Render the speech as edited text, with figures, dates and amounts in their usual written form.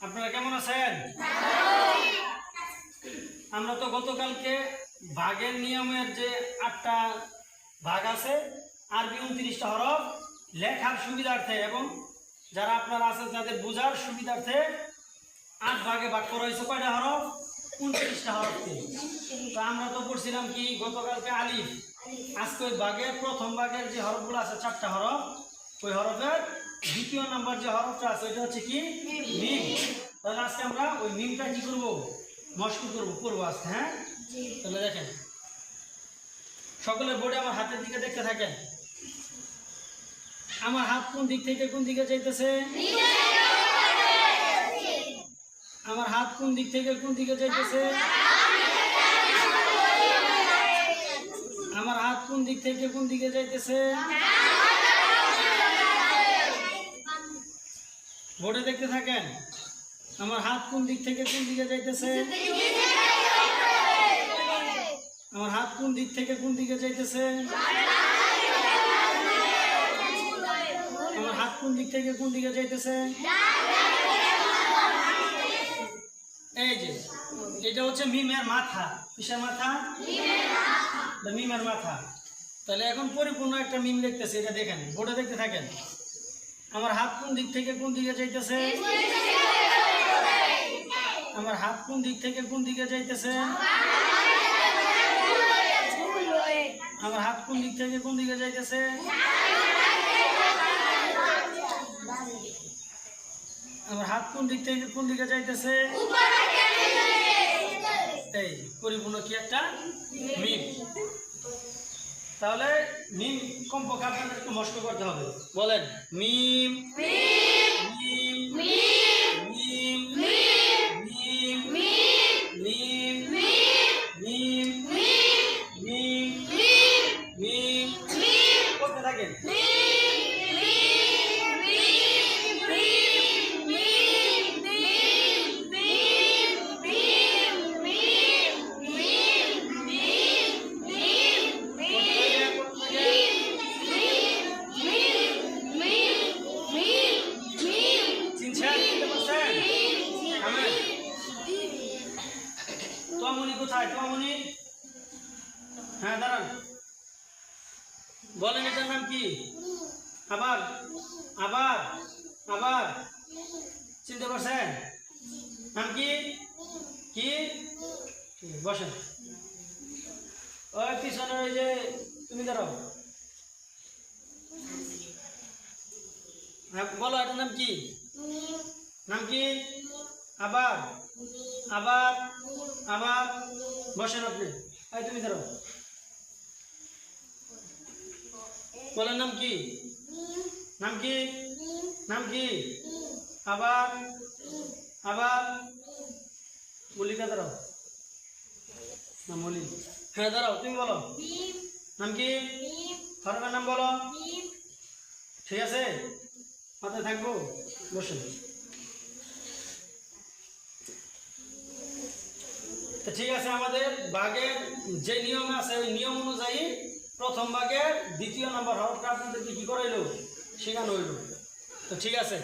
আপনারা কেমন আছেন? আমরা তো গতকালকে ভাগের নিয়মের যে 8টা ভাগ আছে, আরবি 29টা হরফ লেখার সুবিধার্থে এবং যারা আপনারা আছেন তাদের বোঝার সুবিধার্থে 8 ভাগে ভাগ করা হয়েছে। কয়টা হরফ? 29টা হরফকে। তো আমরা তো পড়ছিলাম কি গতকালকে আলিফ, আজকে ওই ভাগের প্রথম ভাগের যে হরফগুলো আছে 4টা হরফ, ওই হরফের দ্বিতীয় নাম্বার যে হরফটা আছে ওইটা হচ্ছে কি মিম। তাহলে আজকে আমরা ওই মিমটা কি করবো? মস্ক করবো আজকে। হ্যাঁ, তাহলে দেখেন সকলের বোর্ডে আমার হাতের দিকে দেখতে থাকেন। আমার হাত কোন দিক থেকে কোন দিকে যাইতেছে? আমার হাত কোন দিক থেকে কোন দিকে যাইতেছে? আমার হাত কোন দিক থেকে কোন দিকে যাইতেছে? বোর্ডে দেখতে থাকেন। আমার হাত কোন দিক থেকে কোন দিকে যাইতেছে? আমার হাত কোন দিক থেকে কোন দিকে যাইতেছে? আমার হাত কোন দিক থেকে কোন দিকে যাইতেছে? এই যে এটা হচ্ছে মিমের মাথা। কিসের মাথা? মিমের মাথা। তাহলে এখন পরিপূর্ণ একটা মিম লিখতেছে, এটা দেখেন, বোর্ডে দেখতে থাকেন। আমার হাত কোন দিক থেকে কোন দিকে যাইতেছে? আমার হাত কোন দিক থেকে কোন দিকে যাইতেছে? আমার হাত কোন দিক থেকে কোন দিকে যাইতেছে? আমার হাত কোন দিক থেকে কোন দিকে যাইতেছে? এই পরিপূর্ণ কি একটা মিম। তাহলে মিম কমপক্ষে আপনাদের একটু মস্ত করতে হবে। বলেন মিম মিম মিম মিম মিম মিম মিম মিম করতে থাকেন। তোয়ামনি কোথায়? তোয়ামনি, হ্যাঁ দাঁড়ান, বলেন এটার নাম কি? আবার আবার আবার চিনতে পারছেন? নাম কি? কি? বসেন। ওই পিছনে ওই যে তুমি দাঁড়াও, বলো এটার নাম কি? নাম কি? আবার আবার আবার বসেন আপনি। এই তুমি ধরো, বলেন নাম কি? নাম কি? নাম কি? আবার আবার মল্লিকা দাঁড়াও না, মলি, হ্যাঁ দাঁড়াও, তুমি বলো নাম কি? হরফের নাম বলো। ঠিক আছে, মাথায় থাকবো। বসেন। ঠিক আছে, আমাদের ভাগের যে নিয়ম আছে ওই নিয়ম অনুযায়ী প্রথম ভাগের দ্বিতীয় নাম্বার হরফটা আপনাদেরকে কি করাইলো? শেখানো হইল। তো ঠিক আছে।